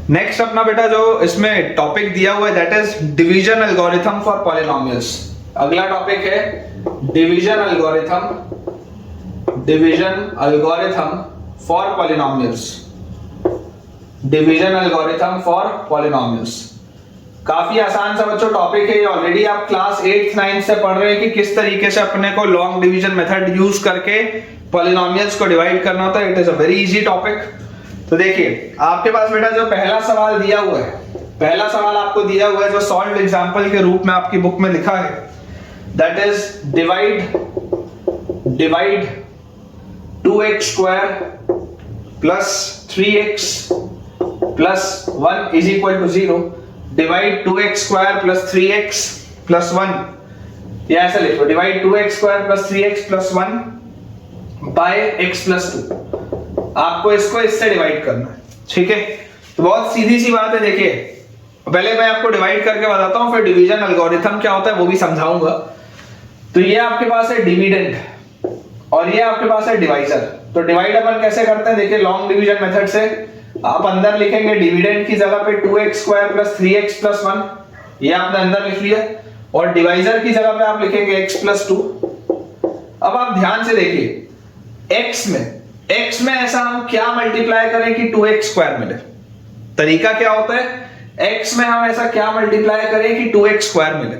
Next अपना बेटा जो इसमें टॉपिक दिया हुआ है that is division algorithm for polynomials. अगला टॉपिक है division algorithm for polynomials. Division algorithm for polynomials काफी आसान सा बच्चों टॉपिक है। ऑलरेडी आप क्लास 8th 9th से पढ़ रहे हैं कि किस तरीके से अपने को लॉन्ग डिवीजन मेथड यूज करके पॉलिनोमियल्स को डिवाइड करना होता है। It is a very easy topic. तो देखिए आपके पास बेटा जो पहला सवाल दिया हुआ है, पहला सवाल आपको दिया हुआ है जो सॉल्व्ड एग्जांपल के रूप में आपकी बुक में लिखा है that is divide 2x square plus 3x plus 1 is equal to 0। Divide 2x square plus 3x plus 1, या ऐसा लिखो divide 2x square plus 3x plus 1 by x plus 2। आपको इसको इससे डिवाइड करना है, ठीक है। तो बहुत सीधी सी बात है। देखिए पहले मैं आपको डिवाइड करके बताता हूं, फिर डिवीजन एल्गोरिथम क्या होता है वो भी समझाऊंगा। तो ये आपके पास है डिविडेंड और ये आपके पास है डिवाइजर। तो डिवाइड अपन कैसे करते हैं, देखिए लॉन्ग डिवीजन मेथड से आप अंदर लिखेंगे डिविडेंड की जगह पे 2x square plus 3x plus 1, ये आपने अंदर लिख लिया, और डिवाइजर की जगह पे आप लिखेंगे x प्लस 2। अब आप ध्यान से देखिए x में ऐसा हम क्या मल्टीप्लाई करें कि 2x स्क्वायर मिले। तरीका क्या होता है, x में हम ऐसा क्या मल्टीप्लाई करें कि 2x स्क्वायर मिले।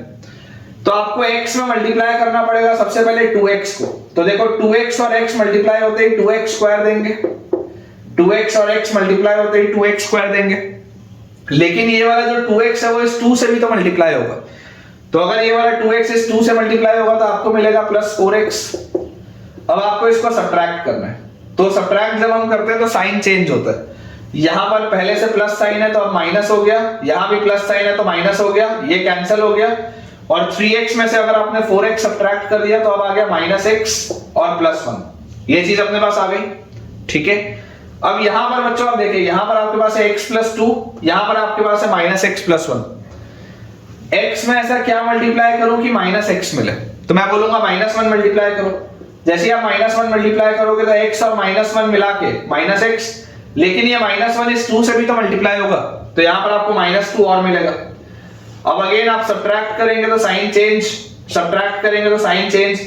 तो आपको x में मल्टीप्लाई करना पड़ेगा सबसे पहले 2x को। तो देखो 2x और x मल्टीप्लाई होते ही 2x स्क्वायर देंगे, 2x और x मल्टीप्लाई होते ही 2x स्क्वायर देंगे। लेकिन ये वाला जो 2x है वो इस 2 से भी तो मल्टीप्लाई होगा। तो अगर ये वाला 2x इस 2 से मल्टीप्लाई होगा तो आपको मिलेगा प्लस 4x। अब आपको इसको सब्ट्रैक्ट करना है। तो सब्ट्रैक्ट जब हम करते हैं तो साइन चेंज होता है। यहां पर पहले से प्लस साइन है तो अब माइनस हो गया, यहां भी प्लस साइन है तो माइनस हो गया, ये कैंसिल हो गया। और 3x में से अगर आपने 4x सब्ट्रैक्ट कर दिया तो अब आ गया -x और प्लस 1। ये चीज अपने पास आ गई, ठीक है। अब यहां पर बच्चों आप देखिए, यहां पर आपके पास है x प्लस 2, यहां पर आपके पास है -x प्लस 1। x में ऐसा क्या मल्टीप्लाई करूं कि -x मिले। तो मैं बोलूंगा -1 मल्टीप्लाई करो। जैसे ही आप -1 मल्टीप्लाई करोगे तो x और -1 मिला के -x, लेकिन ये -1 इस 2 से भी तो मल्टीप्लाई होगा, तो यहां पर आपको -2 और मिलेगा। अब अगेन आप सब्ट्रैक्ट करेंगे तो साइन चेंज, सब्ट्रैक्ट करेंगे तो sign change,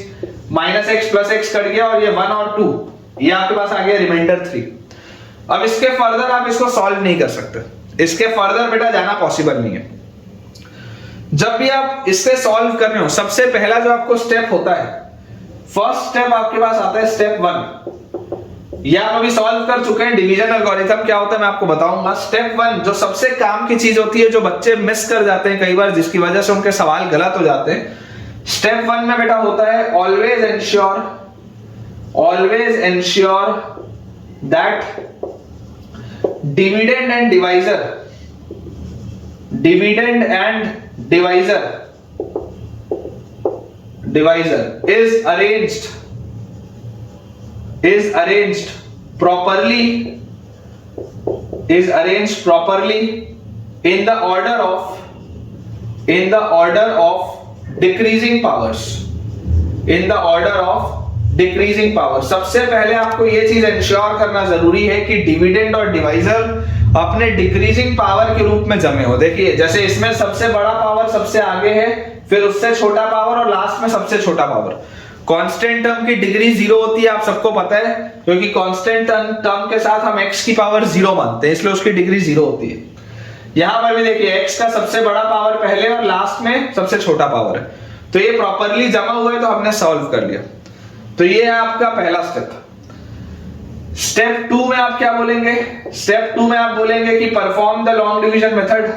-x plus x cut गया और ये 1 और 2, ये आपके पास आ गया रिमाइंडर 3। अब इसके फर्दर आप इसको सॉल्व नहीं कर सकते, इसके फर्दर बेटा जाना पॉसिबल नहीं है। जब भी आप इससे सॉल्व कर रहे हो सबसे पहला जो आपको स्टेप होता है, फर्स्ट स्टेप आपके पास आता है स्टेप 1। ये आप अभी सॉल्व कर चुके हैं। डिवीजन एल्गोरिथम क्या होता है मैं आपको बताऊंगा। स्टेप 1 जो सबसे काम की चीज होती है, जो बच्चे मिस कर जाते हैं कई बार, जिसकी वजह से उनके सवाल गलत हो जाते हैं। स्टेप 1 में बेटा होता है always ensure that dividend and divisor is arranged properly in the order of decreasing powers, सबसे पहले आपको ये चीज इंश्योर करना जरूरी है कि डिविडेंड और डिवाइजर अपने डिक्रीजिंग पावर के रूप में जमे हो। देखिए जैसे इसमें सबसे बड़ा पावर सबसे आगे है, फिर उससे छोटा पावर और लास्ट में सबसे छोटा पावर। कांस्टेंट टर्म की डिग्री 0 होती है, आप सबको पता है, क्योंकि कांस्टेंट टर्म के साथ हम x की पावर 0 मानते हैं, इसलिए उसकी डिग्री 0 होती है। यहां पर भी देखिए x का सबसे बड़ा पावर पहले और लास्ट में सबसे छोटा पावर है। तो ये प्रॉपर्ली जमा हुआ है तो हमने सॉल्व कर लिया। तो ये है आपका पहला स्टेप। स्टेप 2 में आप क्या बोलेंगे, स्टेप 2 में आप बोलेंगे कि perform the long division method.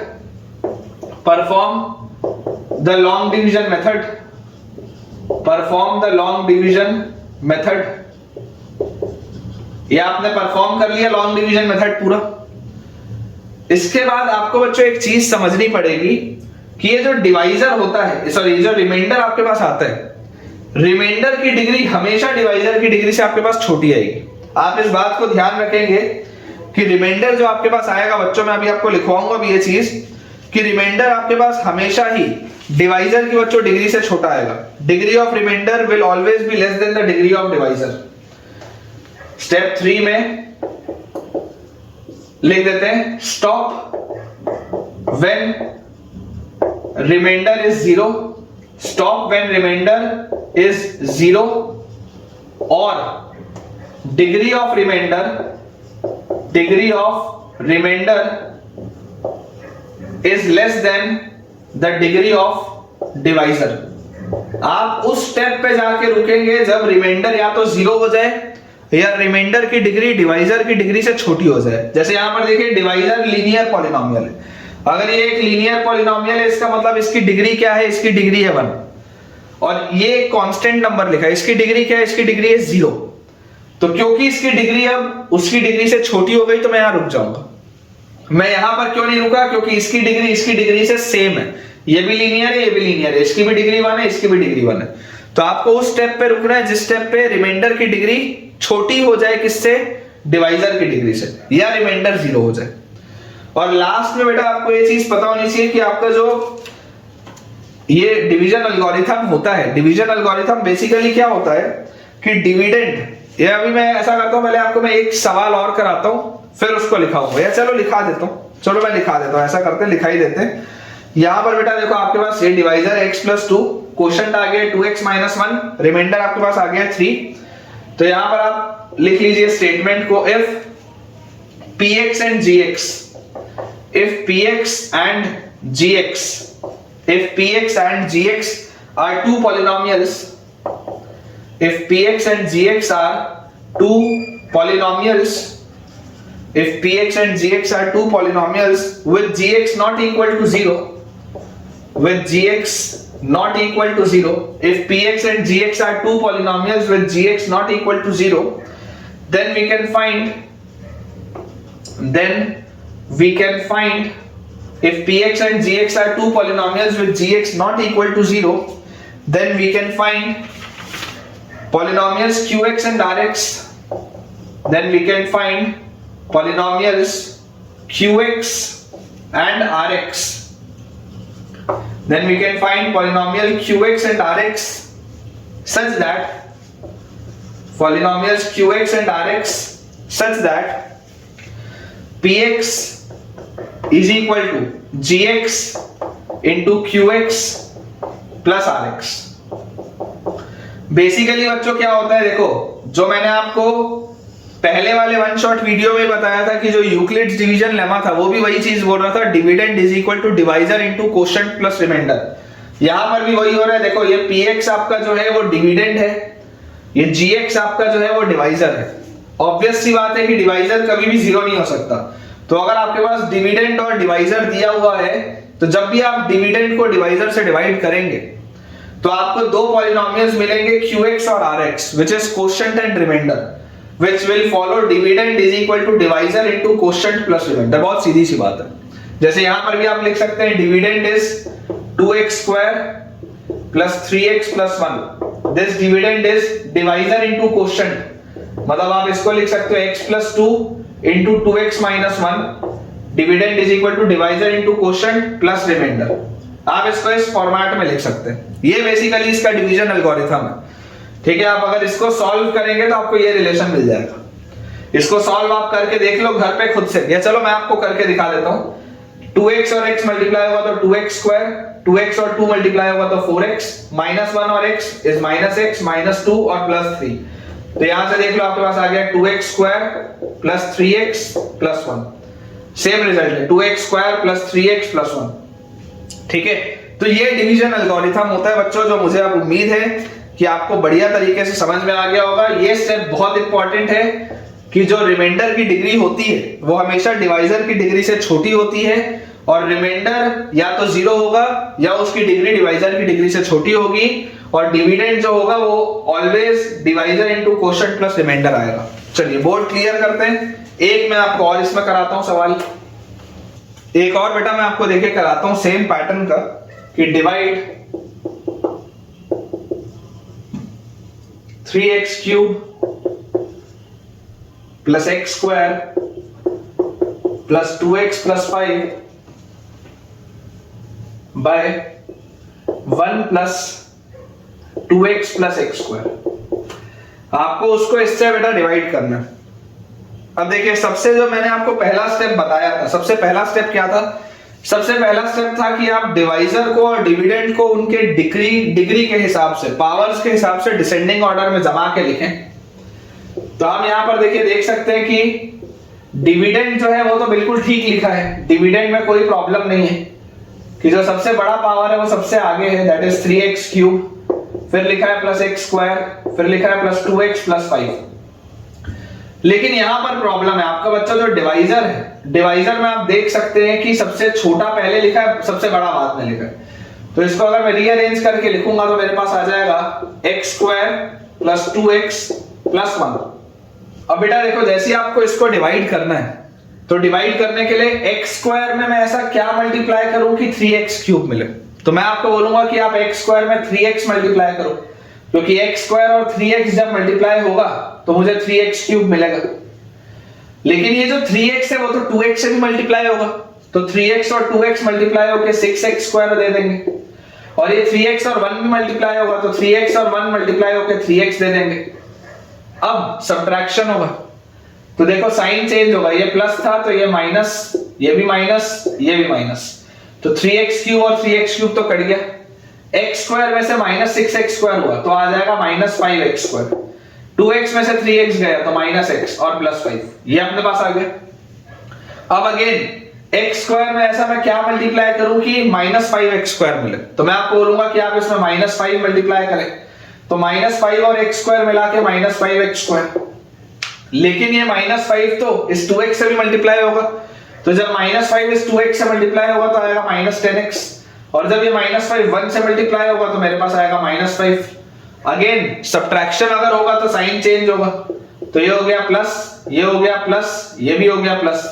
ये आपने परफॉर्म कर लिया लॉन्ग डिवीजन मेथड पूरा। इसके बाद आपको बच्चों एक चीज समझनी पड़ेगी कि ये जो डिवाइजर होता है, सॉरी जो रिमाइंडर आपके पास आता है, रिमाइंडर की डिग्री हमेशा डिवाइजर की डिग्री से आपके पास छोटी आएगी। आप इस बात को ध्यान रखेंगे कि रिमाइंडर जो आपके पास आएगा बच्चों, मैं अभी आपको लिखवाऊंगा भी ये चीज कि रिमाइंडर आपके पास हमेशा ही डिवाइजर की बच्चों डिग्री से छोटा आएगा। Degree of remainder will always be less than the degree of divisor. Step 3 में लिख देते हैं stop when remainder is zero, stop when remainder is zero और degree of remainder is less than the degree of divisor. आप उस step पे जाके रुकेंगे जब रिमाइंडर या तो जीरो हो जाए या रिमाइंडर की डिग्री डिवाइजर की डिग्री से छोटी हो जाए। जैसे यहां पर देखिए डिवाइजर लीनियर पॉलिनोमियल है, अगर ये एक लीनियर पॉलिनोमियल है इसका मतलब इसकी डिग्री क्या है, इसकी डिग्री है 1 और ये कांस्टेंट नंबर लिखा है, इसकी डिग्री क्या है, इसकी डिग्री है 0। तो क्योंकि इसकी डिग्री अब उसकी डिग्री से छोटी हो गई तो मैं यहां रुक जाऊंगा। मैं यहां पर क्यों नहीं रुका, क्योंकि इसकी डिग्री से सेम है, ये भी लीनियर है ये भी लीनियर है, इसकी भी डिग्री 1 है इसकी भी डिग्री 1 है। तो आपको उस स्टेप पे रुकना है जिस स्टेप पे रिमाइंडर की डिग्री छोटी हो जाए किससे, डिवाइजर की डिग्री से, या रिमाइंडर 0 हो जाए। और लास्ट में बेटा आपको ये चीज पता होनी चाहिए कि आपका जो ये डिवीजन एल्गोरिथम होता है, डिवीजन एल्गोरिथम बेसिकली क्या होता है कि डिविडेंड, ये अभी मैं ऐसा करता हूं, पहले आपको मैं एक सवाल और कराता हूं फिर उसको लिखाऊंगा, या चलो लिखा देता हूं, चलो मैं लिखा देता हूं, ऐसा करते लिखा ही देते हैं। यहां पर बेटा देखो आपके पास ये डिवाइजर x + 2, क्वोशंट आ गया 2x - 1, रिमाइंडर आपके पास आ गया 3। तो यहां पर आप लिख लीजिए स्टेटमेंट को, if px and gx, if px and gx are two polynomials, if px and gx are two polynomials, if px and gx are two polynomials with gx not equal to 0, with gx not equal to 0, if px and gx are two polynomials with gx not equal to 0, then we can find if px and gx are two polynomials with gx not equal to 0, then we can find polynomials qx and rx, then we can find polynomials qx and rx, then we can find polynomial qx and rx such that polynomials qx and rx such that px is equal to gx into qx plus rx। Basically बच्चों क्या होता है, देखो जो मैंने आपको पहले वाले वन शॉट वीडियो में बताया था कि जो यूक्लिड्स डिवीजन लेमा था वो भी वही चीज बोल रहा था, dividend is equal to divisor into quotient plus remainder. यहां पर भी वही हो रहा है, देखो ये px आपका जो है वो डिविडेंड है, ये gx आपका जो है वो डिवाइजर है। ऑब्वियस सी बात है कि डिवाइजर कभी भी 0 नहीं हो सकता। तो अगर आपके पास डिविडेंड और डिवाइजर दिया हुआ है तो जब भी आप डिविडेंड को डिवाइजर से डिवाइड करेंगे तो आपको दो पॉलिनोमियल्स मिलेंगे qx और rx, which is quotient and remainder, which will follow dividend is equal to divisor into quotient plus remainder। बहुत सीधी सी बात है। जैसे यहां पर भी आप लिख सकते हैं dividend is 2x square plus 3x plus 1, this dividend is divisor into quotient, मतलब आप इसको लिख सकते हो x plus 2 into 2x minus 1, dividend is equal to divisor into quotient plus remainder। आप इसको इस फॉर्मेट में लिख सकते हैं। ये बेसिकली इसका डिवीजन एल्गोरिथम है। ठीक है, आप अगर इसको सॉल्व करेंगे तो आपको ये रिलेशन मिल जाएगा। इसको सॉल्व आप करके देख लो घर पे खुद से, या चलो मैं आपको करके दिखा देता हूं। 2x और x मल्टीप्लाई होगा तो 2x स्क्वायर, 2x और 2 मल्टीप्लाई होगा तो 4x, -1 और x इज -x, -2 और +3। तो यहां से देख लो आपके पास आ गया 2x square plus 3x plus 1, same result है 2x square plus 3x plus 1। ठीक है, तो ये डिवीजन एल्गोरिथम होता है बच्चों, जो मुझे अब उम्मीद है कि आपको बढ़िया तरीके से समझ में आ गया होगा। ये स्टेप बहुत इंपॉर्टेंट है कि जो रिमाइंडर की डिग्री होती है वो हमेशा डिवाइजर की डिग्री से छोटी होती है, और रिमाइंडर या तो 0 होगा या उसकी डिग्री डिवाइजर की डिग्री से छोटी होगी, और डिविडेंड जो होगा वो always divisor into quotient plus remainder आएगा। चलिए बोर्ड क्लियर करते हैं। एक मैं आपको और इसमें कराता हूं सवाल, एक और बेटा मैं आपको देखे कराता हूं सेम पैटर्न का, कि divide 3x cube plus x square plus 2x plus 5 by 1 plus 2x plus x square. आपको उसको इससे बेटा डिवाइड करना है। अब देखिए सबसे जो मैंने आपको पहला स्टेप बताया था, सबसे पहला स्टेप क्या था? सबसे पहला स्टेप था कि आप डिवाइजर को और डिविडेंड को उनके डिग्री के हिसाब से, पावर्स के हिसाब से डिसेंडिंग ऑर्डर में जमा के लिखें। तो हम यहां पर देखिए देख सकते हैं कि डिविडेंड जो है वो तो बिल्कुल ठीक लिखा है, डिविडेंड में कोई प्रॉब्लम नहीं है कि जो सबसे बड़ा पावर है वो सबसे आगे है, दैट इज 3x क्यूब, फिर लिखा है प्लस x स्क्वायर, फिर लिखा है प्लस 2x प्लस 5। लेकिन यहां पर प्रॉब्लम है, आपका बच्चा जो डिवाइजर है, डिवाइजर में आप देख सकते हैं कि सबसे छोटा पहले लिखा है, सबसे बड़ा बाद में लिखा है। तो इसको अगर मैं रीअरेंज करके लिखूंगा तो मेरे पास आ जाएगा x square plus 2x plus 1। अब बेटा देखो जैसे ही आपको इसको डिवाइड करना है, तो डिवाइड करने के लिए x स्क्वायर में मैं ऐसा क्या मल्टीप्लाई करूं कि 3x क्यूब मिले। तो मैं आपको बोलूंगा कि आप x स्क्वायर में 3x मल्टीप्लाई करो, क्योंकि x स्क्वायर और 3x जब मल्टीप्लाई होगा तो मुझे 3x क्यूब मिलेगा। लेकिन ये जो 3x है वो तो 2x से भी मल्टीप्लाई होगा, तो 3x और 2x मल्टीप्लाई होकर 6x स्क्वायर दे देंगे, और ये 3x और 1 भी मल्टीप्लाई होगा तो 3x और 1 मल्टीप्लाई होकर 3x दे देंगे। अब सब्ट्रैक्शन होगा तो देखो साइन चेंज होगा, ये प्लस था तो ये माइनस, ये भी माइनस, ये भी माइनस, तो 3x क्यूब और 3x क्यूब तो कट गया। x स्क्वायर में से माइनस 6x स्क्वायर हुआ तो आ जाएगा माइनस 5x स्क्वायर। 2x में से 3x गया तो माइनस x और प्लस 5, ये अपने पास आ गया। अब अगेन x स्क्वायर में ऐसा मैं क्या मल्टीप्लाई करूं कि माइनस 5x स्क्वायर मिले। तो मैं आपको बोलूंगा कि आप इसमें माइनस 5 मल्टीप्लाई करें, तो माइनस 5 और x स्क्वायर मिला के माइनस 5x स्क्वायर। लेकिन ये माइनस 5 तो इस 2x से भी मल्टीप्लाई होगा, तो जब माइनस 5 इस 2x से मल्टीप्लाई होगा तो आएगा माइनस 10x, और जब ये माइनस 5 1 से मल्टीप्लाई होगा तो मेरे पास आएगा माइनस 5। अगेन सब्ट्रैक्शन अगर होगा तो साइन चेंज होगा, तो ये हो गया प्लस, ये हो गया प्लस, ये भी हो गया प्लस,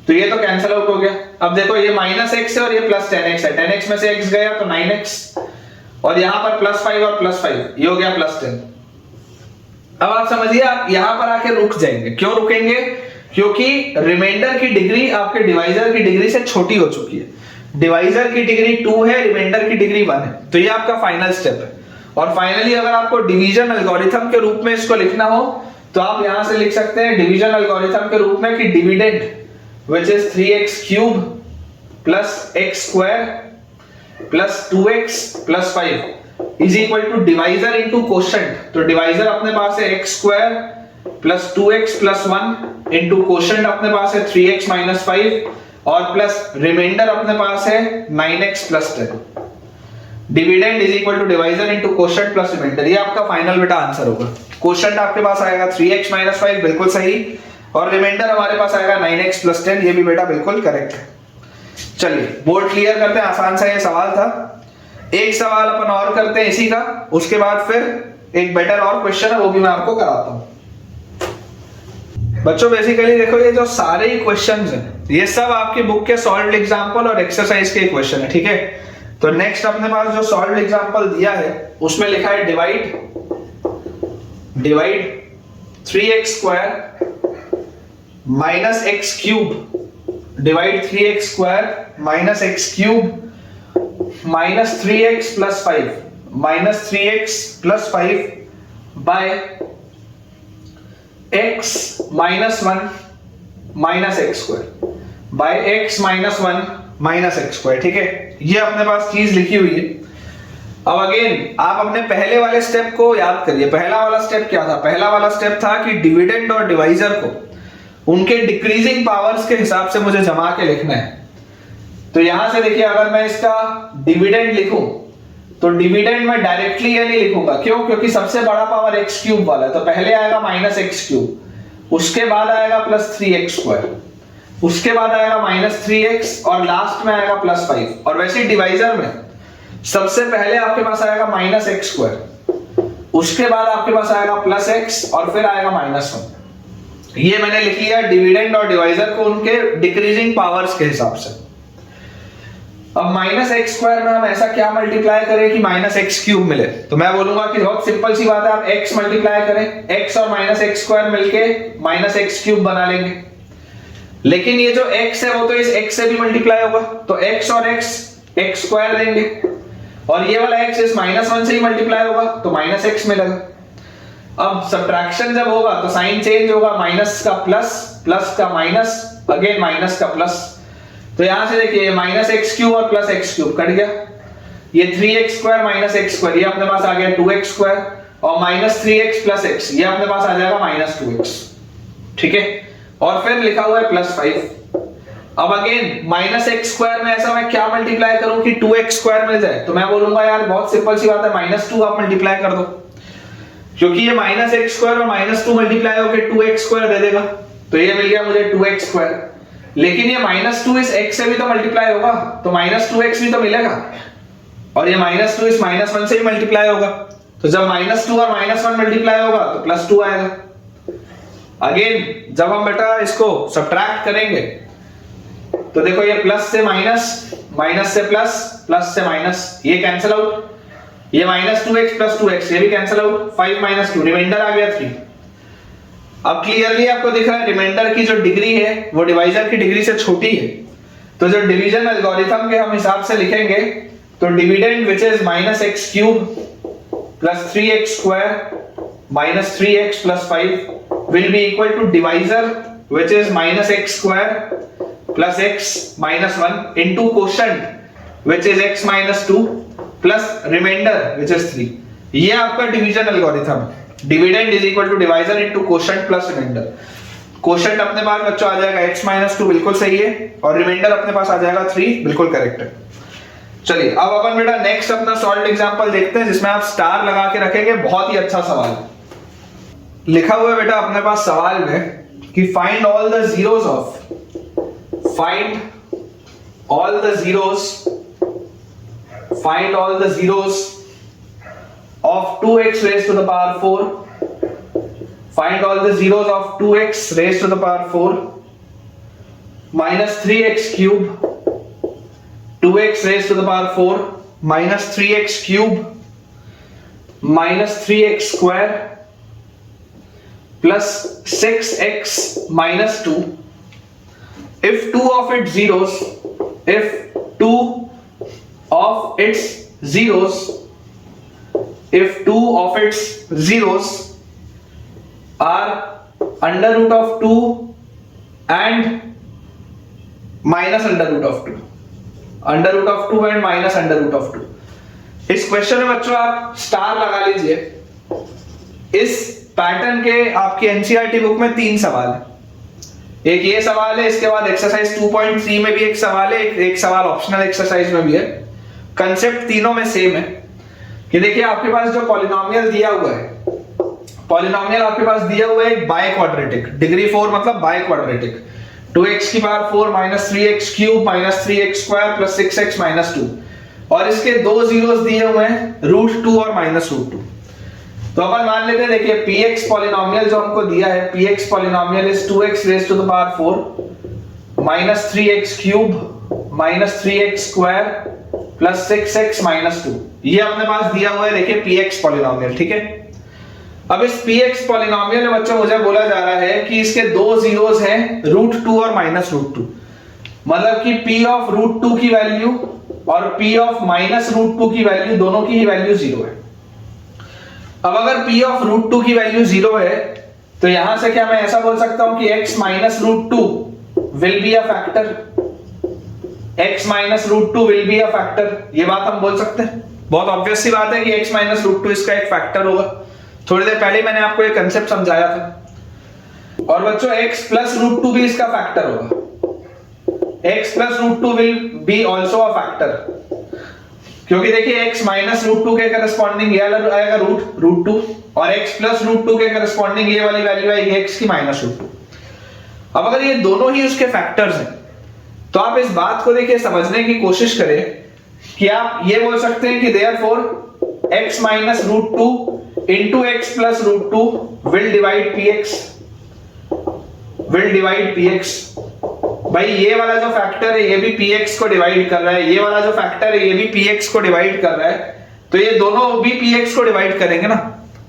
तो ये तो कैंसिल आउट हो गया। अब देखो ये माइनस x है और ये प्लस 10x है, 10x में से x गया तो 9x, और यहां पर प्लस 5 और प्लस 5, ये हो गया प्लस 10। अब आप समझिए आप यहां पर आके रुक जाएंगे। क्यों रुकेंगे? क्योंकि रिमाइंडर की डिग्री आपके डिवाइजर की डिग्री से छोटी हो चुकी है। डिवाइजर की डिग्री 2 है, रिमाइंडर की डिग्री 1 है, तो ये आपका फाइनल स्टेप है। और फाइनली अगर आपको डिवीजन एल्गोरिथम के रूप में इसको लिखना हो तो आप यहां से लिख सकते हैं डिवीजन एल्गोरिथम के रूप में कि dividend which is 3x cube plus x square plus 2x plus 5 is equal to divisor into quotient. तो डिवाइजर अपने पास है x square plus 2x plus 1 into quotient अपने पास है 3x माइनस 5 और प्लस रिमाइंडर अपने पास है 9x plus 10। Dividend is equal to divisor into quotient plus remainder, ये आपका फाइनल बेटा आंसर होगा। कोशेंट आपके पास आएगा 3x माइनस 5, बिल्कुल सही, और रिमाइंडर हमारे पास आएगा 9x प्लस 10, ये भी बेटा बिल्कुल करेक्ट है। चलिए बोर्ड क्लियर करते हैं, आसान सा ये सवाल था। एक सवाल अपन और करते हैं इसी का, उसके बाद फिर एक बेटर और क्वेश्चन है वो भी मैं आपको कराता हूं। बच्चों बेसिकली देखो ये जो सारे ही क्वेश्चंस हैं ये सब आपकी बुक के सॉल्व्ड एग्जांपल और एक्सरसाइज के क्वेश्चन है, ठीक है। तो नेक्स्ट अपने पास जो सॉल्व्ड एग्जांपल दिया है उसमें लिखा है divide 3x square minus x cube, divide 3x square minus x cube minus 3x plus 5 minus 3x plus 5 by x minus 1 minus x square by x minus 1 minus x square, ठीक है। ये अपने पास चीज लिखी हुई है। अब अगेन आप अपने पहले वाले स्टेप को याद करिए। पहला वाला स्टेप क्या था? पहला वाला स्टेप था कि डिविडेंड और डिवाइजर को उनके डिक्रीजिंग पावर्स के हिसाब से मुझे जमा के लिखना है। तो यहां से देखिए अगर मैं इसका डिविडेंड लिखूं तो डिविडेंड में डायरेक्टली ये नहीं लिखूंगा, क्यों? क्योंकि सबसे बड़ा पावर x क्यूब वाला है, तो पहले आएगा माइनस x क्यूब, उसके बाद आएगा प्लस 3x स्क्वायर, उसके बाद आएगा माइनस 3x और लास्ट में आएगा प्लस 5। और वैसे डिवाइजर में सबसे पहले आपके पास आएगा माइनस x स्क्वायर, उसके बाद आपके पास आएगा प्लस x और फिर आएगा माइनस 1। ये मैंने लिख लिया डिविडेंड और डिवाइजर को उनके डिक्रीजिंग पावर्स के हिसाब से। अब माइनस एक्स स्क्वायर में हम ऐसा क्या मल्टीप्लाई करें कि माइनस एक्स क्यूब मिले? तो मैं बोलूंगा कि बहुत सिंपल सी बात है, आप x मल्टीप्लाई करें, x और माइनस एक्स स्क्वायर मिलके माइनस एक्स क्यूब बना लेंगे। लेकिन ये जो x है वो तो इस x से भी मल्टीप्लाई होगा, तो x और x स्क्वायर देंगे, और ये वाला x इस माइनस 1 से ही मल्टीप्लाई होगा तो माइनस x मिलेगा। अब सब्ट्रैक्शन जब होगा तो साइन चेंज होगा, माइनस का प्लस, प्लस का माइनस, अगेन माइनस का प्लस। तो यहां से देखिए माइनस एक्स क्यूब और प्लस एक्स क्यूब कट गया, ये 3x square minus x square ये अपने पास आ गया 2x स्क्वायर, और माइनस 3x प्लस x ये अपने पास आ जाएगा माइनस 2x, ठीक है। और फिर लिखा हुआ है प्लस 5। अब अगेन माइनस एक्स स्क्वायर में ऐसा मैं क्या मल्टीप्लाई करूं कि 2x स्क्वायर मिल जाए, तो मैं बोलूंगा यार बहुत सिंपल सी बात है, माइनस 2 आप मल्टीप्लाई कर दो, क्योंकि ये माइनस एक्स स्क्वायर और माइनस 2 मल्टीप्लाई होकर 2x स्क्वायर दे देगा, तो ये मिल गया मुझे 2x स्क्वायर। लेकिन ये माइनस 2 इस x से भी तो मल्टीप्लाई होगा, तो माइनस 2x भी तो मिलेगा, और ये माइनस 2 इस माइनस 1 से ही मल्टीप्लाई होगा, तो जब माइनस 2 और माइनस 1 मल्टीप्लाई होगा तो प्लस 2 आएगा। अगेन जब हम बेटा इसको सब्ट्रैक्ट करेंगे तो देखो ये प्लस से माइनस, माइनस से प्लस, प्लस से माइनस, ये कैंसिल आउट, ये माइनस 2x प्लस 2x ये भी कैंसिल आउट, 5 माइनस 2 रिमाइंडर आ गया 3। अब क्लियरली आपको दिख रहा है रिमाइंडर की जो डिग्री है वो डिवाइजर की डिग्री से छोटी है, तो जो डिवीजन एल्गोरिथम के हम हिसाब से लिखेंगे तो dividend which is minus x cube plus 3x square minus 3x plus 5 will be equal to divisor which is minus x square plus x minus 1 into quotient which is x minus 2 plus remainder which is 3। ये आपका division algorithm है, dividend is equal to divisor into quotient plus remainder. Quotient अपने पास बच्चों आ जाएगा x minus 2 बिल्कुल सही है, और रिमाइंडर अपने पास आ जाएगा 3 बिल्कुल करेक्ट है। चलिए अब अपन बेटा नेक्स्ट अपना सॉल्व्ड एग्जांपल देखते हैं जिसमें आप स्टार लगा के रखेंगे, बहुत ही अच्छा सवाल लिखा हुआ है बेटा अपने पास सवाल में कि find all the zeros of, find all the zeros, find all the zeros of 2x raised to the power 4, find all the zeros of 2x raised to the power 4 minus 3x cube, 2x raised to the power 4 minus 3x cube minus 3x square plus 6x minus 2 if two of its zeros, if two of its zeros, if two of its zeros are under root of 2 and minus under root of 2, under root of 2 and minus under root of 2। इस question में बच्चों आप star लगा लीजिए। इस pattern के आपकी NCERT book में 3 सवाल है, एक ये सवाल है, इसके बाद एक्सरसाइज 2.3 में भी एक सवाल है, एक सवाल ऑप्शनल एक्सरसाइज में भी है। कंसेप्ट तीनों में सेम है कि देखिए आपके पास जो पॉलिनोमियल दिया हुआ है, पॉलिनोमियल आपके पास दिया हुआ है बाय क्वाड्रेटिक, डिग्री 4 मतलब बाय क्वाड्रेटिक, 2x की power 4 minus 3x cube minus 3x square plus 6x minus 2, और इसके दो जीरोस दिए हुए हैं रूट 2 और माइनस रूट 2। तो अपन मान लेते हैं देखिए px पॉलिनोमियल जो हमको दिया है, px polynomial is 2x raised to the power 4 minus 3x cube minus 3x square plus 6x minus 2, ये अपने पास दिया हुआ है देखिए px पॉलिनोमियल, ठीक है। अब इस px पॉलिनोमियल में बच्चों मुझे बोला जा रहा है कि इसके दो जीरोस हैं रूट 2 और माइनस रूट 2, मतलब कि p ऑफ रूट 2 की वैल्यू और p ऑफ माइनस रूट 2 की वैल्यू, दोनों की ही वैल्यू 0 है। अब अगर p ऑफ रूट 2 की वैल्यू 0 है तो यहां से क्या मैं ऐसा बोल सकता हूं कि x minus root 2 will be a factor, x minus root 2 will be a factor, ये बात हम बोल सकते हैं। बहुत ऑब्वियस सी बात है कि x माइनस रूट 2 इसका एक फैक्टर होगा, थोड़ी देर पहले मैंने आपको ये कंसेप्ट समझाया था। और बच्चों x प्लस रूट 2 भी इसका फैक्टर होगा, x plus root 2 will be also a factor, क्योंकि देखिए x माइनस रूट 2 के करस्पॉन्डिंग ये वाला आएगा रूट 2 और x प्लस रूट 2 के करस्पॉन्डिंग ये वाली वैल्यू आएगी x की माइनस रूट 2। अब अगर ये दोनों ही उसके फैक्टर्स हैं तो आप इस बात को देखिए समझने की कोशिश करें कि आप ये बोल सकते हैं कि therefore x minus root 2 into x plus root 2 will divide px, will divide px। भाई ये वाला जो फैक्टर है ये भी px को डिवाइड कर रहा है, ये वाला जो फैक्टर है ये भी px को डिवाइड कर रहा है, तो ये दोनों भी px को डिवाइड करेंगे ना।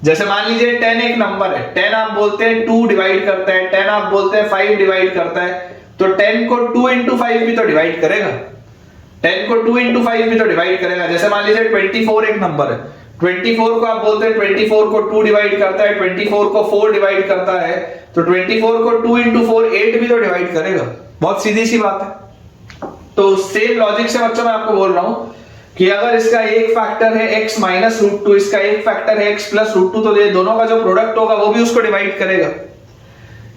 जैसे मान लीजिए 10 एक नंबर है, 10 आप बोलते हैं 2 डिवाइड करता है, 10 आप बोलते हैं 5 डिवाइड करता है, तो 10 को 2 into 5 भी तो डिवाइड करेगा, 10 को 2 into 5 भी तो डिवाइड करेगा। जैसे मान लीजिए 24 एक नंबर है, 24 को आप बोलते हैं 24 को 2 डिवाइड करता है, 24 को 4 डिवाइड करता है, तो 24 को 2 into 4 8 भी तो डिवाइड करेगा। बहुत सीधी सी बात है। तो सेम लॉजिक से बच्चों मैं आपको बोल रहा हूं कि अगर इसका एक फैक्टर है x माइनस रूट टू, इसका एक फैक्टर है x प्लस रूट टू, तो ये दोनों का जो प्रोडक्ट होगा वो भी उसको डिवाइड करेगा।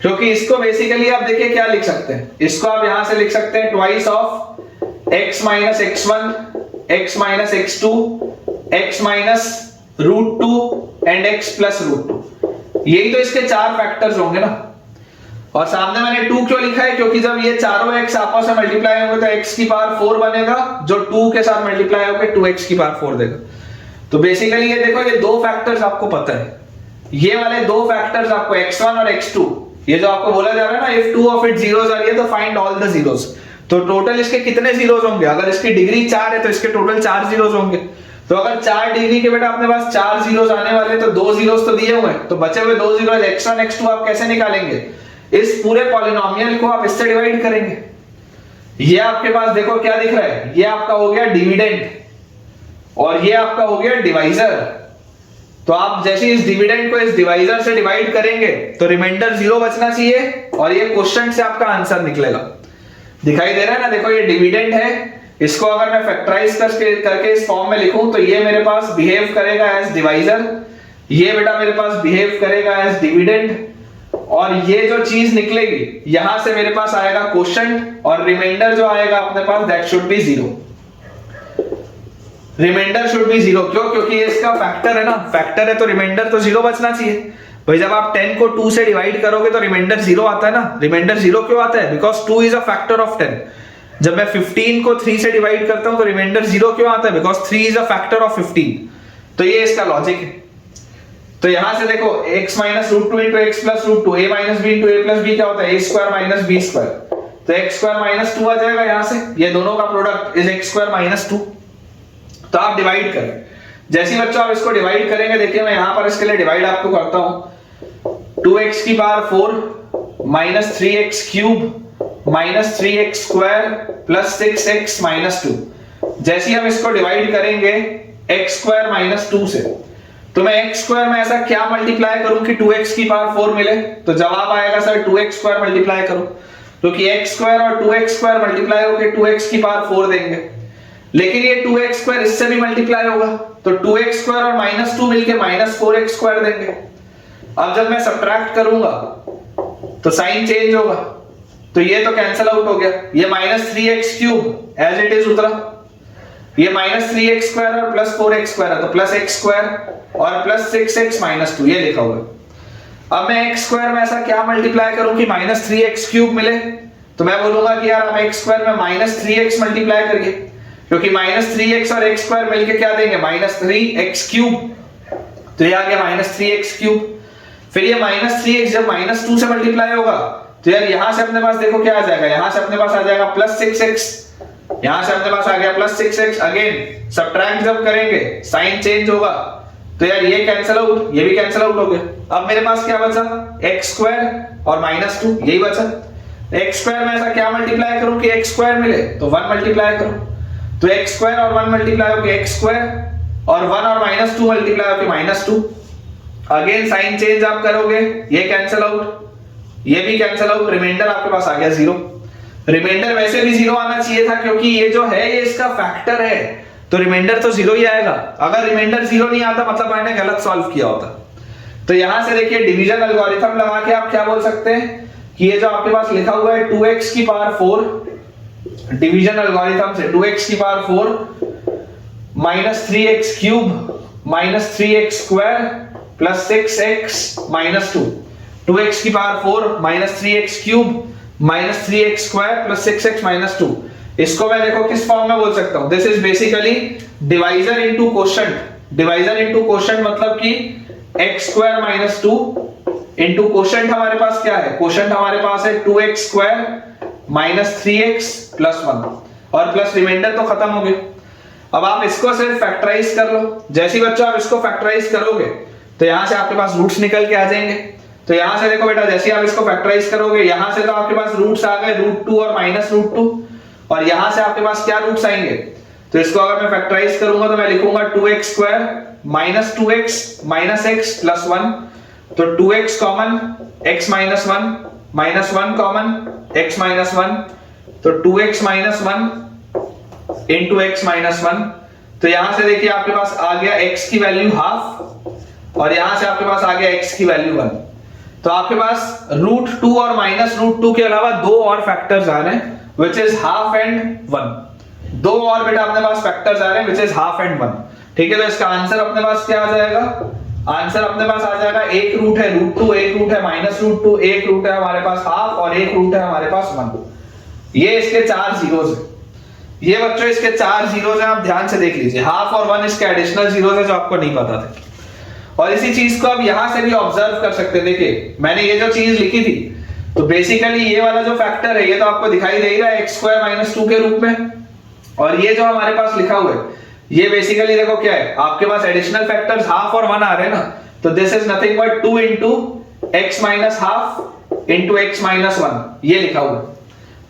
क्योंकि इसको बेसिकली आप देखिए क्या लिख सकते हैं, इसको आप यहां से लिख सकते हैं twice of x minus x1, x minus x2, x minus root two and x plus root two. यही तो इसके चार फैक्टर्स होंगे ना। और सामने मैंने 2 क्यों लिखा है, क्योंकि जब ये चारों x आपस में मल्टीप्लाई होंगे तो x की पावर 4 बनेगा, जो 2 के साथ मल्टीप्लाई होकर 2x की पावर 4 देगा। तो बेसिकली ये देखो, ये दो फैक्टर्स आपको पता है, ये वाले दो फैक्टर्स आपको x1 और x2, ये जो आपको बोला जा रहा है ना, if 2 of it zeros आ रही है तो फाइंड ऑल द जीरोस। तो टोटल इसके कितने जीरोस होंगे, अगर इसकी डिग्री 4 है तो इसके टोटल 4 जीरोस होंगे। तो अगर 4 डिग्री के बेटा अपने पास 4 जीरोस आने वाले, तो 2 जीरोस तो दिए हुए हैं, तो बचे हुए 2 जीरोस x1 x2 आप कैसे निकालेंगे, इस पूरे पॉलिनोमियल को आप इससे डिवाइड करेंगे। ये आपके पास देखो क्या दिख रहा है, ये आपका हो गया डिविडेंड और ये आपका हो गया डिवाइजर। तो आप जैसे इस डिविडेंड को इस डिवाइजर से डिवाइड करेंगे तो रिमाइंडर 0 बचना चाहिए और ये क्वेश्चन से आपका आंसर निकलेगा। दिखाई दे रहा है ना, देखो ये डिविडेंड है, इसको अगर मैं फैक्टराइज करके इस फॉर्म में लिखूं तो ये मेरे पास बिहेव करेगा एज डिवाइजर, ये बेटा मेरे पास बिहेव करेगा एज डिविडेंड, और ये जो चीज निकलेगी यहां से मेरे पास आएगा क्वोशंट, और रिमाइंडर जो आएगा अपने पास that should be 0। Remainder should be 0 क्यों, क्योंकि ये इसका फैक्टर है ना, फैक्टर है तो रिमाइंडर तो 0 बचना चाहिए भाई। जब आप 10 को 2 से डिवाइड करोगे तो रिमाइंडर 0 आता है ना। रिमाइंडर 0 क्यों आता है, because 2 is a factor of 10। जब मैं 15 को 3 से डिवाइड करता हूं तो रिमाइंडर 0 क्यों आता है, because 3 is a factor of 15। तो ये इसका लॉजिक है। तो यहां से देखो x minus root two into x plus root two, a minus b into a plus b क्या होता है, a square minus b square. तो एक्स स्क्वायर माइनस 2 आ जाएगा यहां से, ये दोनों का product is x square minus 2। तो आप डिवाइड करें, जैसे ही बच्चों आप इसको डिवाइड करेंगे, देखिए मैं यहां पर इसके लिए डिवाइड आपको करता हूं। 2x की power 4 minus 3x cube minus 3x square plus 6x minus 2। जैसे ही हम इसको डिवाइड करेंगे x स्क्वायर माइनस 2 से, तो मैं x स्क्वायर में ऐसा क्या मल्टीप्लाई करूं कि 2x की पावर 4 मिले, तो जवाब आएगा सर 2x स्क्वायर मल्टीप्लाई करो, क्योंकि x स्क्वायर और 2x स्क्वायर मल्टीप्लाई होकर 2x की पावर 4 देंगे। लेकिन ये 2x स्क्वायर इससे भी मल्टीप्लाई होगा, तो 2x स्क्वायर और माइनस 2 मिलके माइनस 4x स्क्वायर देंगे। अब जब मैं सब्ट्रैक्ट करूंगा तो साइन चेंज होगा, तो ये तो कैंसिल आउट हो गया, ये minus 3x cube as it is उतरा, ये माइनस 3x स्क्वायर और प्लस 4x स्क्वायर है, तो प्लस x स्क्वायर और प्लस 6x माइनस 2 ये लिखा हुआ है। अब मैं x स्क्वायर में ऐसा क्या मल्टीप्लाई करूं कि माइनस 3x क्यूब मिले, तो मैं बोलूंगा कि यार आप x स्क्वायर में माइनस 3x मल्टीप्लाई करिए, क्योंकि माइनस 3x और x स्क्वायर मिलके क्या देंगे, माइनस 3x क्यूब। तो ये आ गया माइनस 3x क्यूब। फिर ये माइनस 3x जब माइनस 2 से मल्टीप्लाई होगा तो यार यहां से अपने पास देखो क्या आ जाएगा, यहां से अपने पास आ जाएगा प्लस 6x, यहां से अपने पास आ गया प्लस 6x। अगेन सब्ट्रैक्ट जब करेंगे साइन चेंज होगा, तो यार ये कैंसिल आउट, ये भी कैंसिल आउट हो गया। अब मेरे पास क्या बचा, x स्क्वायर और माइनस 2 यही बचा। x स्क्वायर में ऐसा क्या मल्टीप्लाई करूं कि x स्क्वायर मिले, तो 1 मल्टीप्लाई करो, तो x स्क्वायर और 1 मल्टीप्लाई हो गया x स्क्वायर और 1 और माइनस 2 मल्टीप्लाई हो गया माइनस 2। अगेन साइन चेंज आप करोगे, ये कैंसिल आउट, ये भी कैंसिल आउट, रिमाइंडर आपके पास आ गया 0। रिमाइंडर वैसे भी 0 आना चाहिए था, क्योंकि ये जो है ये इसका फैक्टर है, तो रिमाइंडर तो 0 ही आएगा। अगर रिमाइंडर 0 नहीं आता मतलब मैंने गलत सॉल्व किया होता। तो यहां से देखिए डिवीजन एल्गोरिथम लगा के आप क्या बोल सकते हैं कि ये जो आपके पास लिखा हुआ है 2x की पावर 4, डिवीजन एल्गोरिथम से 2x की power 4 minus 3x cube minus 3x square plus 6x minus 2, 2x की power 4 minus 3x cube minus 3x square plus 6x minus 2। इसको मैं देखो किस फॉर्म में बोल सकता हूं, this is basically divisor into quotient. Divisor into quotient मतलब कि x square minus 2 into quotient हमारे पास क्या है, क्वोशंट हमारे पास है 2x square minus 3x plus 1 और प्लस रिमाइंडर तो खत्म हो गया। अब आप इसको सिर्फ फैक्टराइज कर लो। जैसे ही बच्चों आप इसको फैक्टराइज करोगे तो यहां से आपके पास रूट्स निकल के आ जाएंगे। तो यहां से देखो बेटा, जैसे आप इसको फैक्टराइज करोगे यहां से तो आपके पास रूट्स आ गए √2 और माइनस √2, और यहां से आपके पास क्या रूट्स आएंगे, तो इसको अगर मैं फैक्टराइज करूंगा तो मैं लिखूंगा 2x square minus 2x minus x plus 1, तो 2x common, x minus 1, minus 1 common, x minus 1, तो 2x minus 1 into x minus 1। तो यहां से देखिए आपके पास आ गया x की वैल्यू हाफ और यहां से आपके पास आ गया x की वैल्यू 1। तो आपके पास √2 और माइनस √2 के अलावा दो और फैक्टर्स आ रहे हैं विच इज हाफ एंड 1। दो और बेटा अपने पास फैक्टर्स आ रहे हैं विच इज हाफ एंड 1। ठीक है, तो इसका आंसर अपने पास क्या आ जाएगा? आंसर अपने पास आ जाएगा एक रूट है √2, एक रूट है माइनस √2, एक रूट है हमारे पास हाफ और एक रूट है हमारे पास 1। ये इसके 4 जीरोज है। ये बच्चों इसके 4 जीरोज हैं, आप ध्यान से देख लीजिए। हाफ और 1 इसके एडिशनल जीरोज है जो आपको नहीं पता थे। और इसी चीज को आप यहां से भी ऑब्जर्व कर सकते हैं। देखिए मैंने ये जो चीज लिखी थी, तो बेसिकली ये वाला जो फैक्टर है ये तो आपको दिखाई दे रहा है x² माइनस 2 के रूप में, और ये जो हमारे पास लिखा हुआ है ये बेसिकली देखो क्या है, आपके पास एडिशनल फैक्टर्स हाफ और 1 आ रहे हैं ना, तो this is nothing but 2 into x minus half into x minus 1, ये लिखा हुआ है।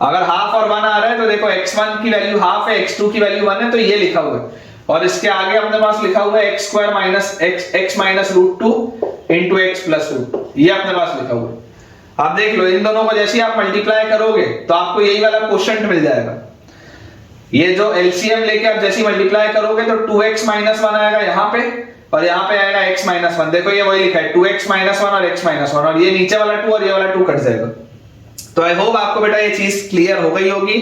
अगर हाफ और 1 आ रहा है तो देखो x1 की वैल्यू हाफ है, x2 की वैल्यू 1 है, तो ये लिखा हुआ है। और इसके आगे अपने पास लिखा हुआ है x² minus x minus √2 into x plus 2, ये अपने पास लिखा हुआ है। आप देख लो इन दोनों को जैसे आप मल्टीप्लाई करोगे तो आपको यही वाला क्वोशिएंट मिल जाएगा। ये जो एलसीएम लेके आप जैसे मल्टीप्लाई करोगे तो 2x माइनस 1 आएगा यहाँ पे और यहाँ पे आएगा x माइनस 1। देखो ये वही लिखा है 2x माइनस 1 और x माइनस 1, और ये नीचे वाला 2 और ये वाला 2 कट जाएगा। तो आई होप आपको बेटा ये चीज क्लियर हो गई होगी।